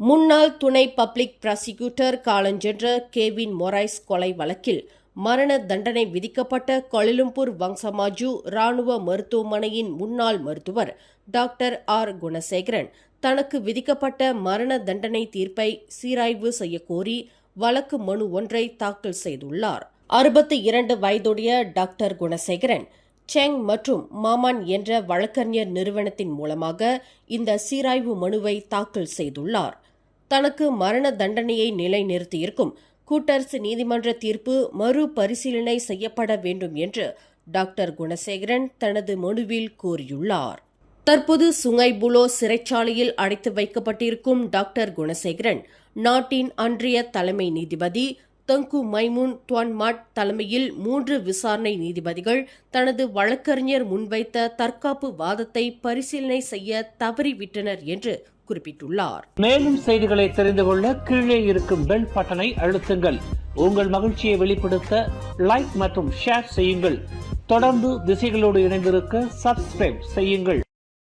முன்னாள் துணை public prosecutor காலஞ்சென்ற கேவின் மொரைஸ் கொலை வழக்கில் மரண தண்டனை விதிக்கப்பட்ட கோலாலம்பூர் வங்சமாஜு ராணுவ மருத்துவமனையின் முன்னாள் மருத்துவர் டாக்டர் ஆர் குணசேகரன் தனக்கு விதிக்கப்பட்ட மரண தண்டனை தீர்ப்பை சீராய்வு செய்யக்கோரி வழக்கு மனு ஒன்றை தாக்கல் செய்துள்ளார். 62 வயதுடைய டாக்டர் குணசேகரன் செங் மற்றும் மாமான் என்ற வழக்கறிஞர் நிறுவனத்தின் மூலமாக இந்த சீராய்வு மனுவை தாக்கல் செய்துள்ளார். தனக்கு மரண தண்டனையை நிலைநிறுத்தியிருக்கும் கூட்டரசு நீதிமன்ற தீர்ப்பு மறுபரிசீலனை செய்யப்பட வேண்டும் என்று டாக்டர் குணசேகரன் தனது மனுவில் கூறியுள்ளார். தற்போது சுங்கைபுலோ சிறைச்சாலையில் அடைத்து வைக்கப்பட்டிருக்கும் டாக்டர் குணசேகரன் நாட்டின் அன்றைய தலைமை நீதிபதி தங்கு மைமுன் துவான்மாட் தலைமையில் 3 விசாரணை நீதிபதிகள் தனது வழக்கறிஞர் முன்வைத்த தற்காப்பு வாதத்தை பரிசீலனை செய்ய தவறிவிட்டனர் என்று குறிப்பிட்டுள்ளார். மேலும் செய்திகளை தெரிந்து கொள்ள கீழே இருக்கும் பெல் பட்டனை அழுத்துங்கள். உங்கள் மகிழ்ச்சியை வெளிப்படுத்த லைக் மற்றும் ஷேர் செய்யுங்கள். தொடர்ந்து திசைகளோடு இணைந்திருக்க சப்ஸ்கிரைப் செய்யுங்கள்.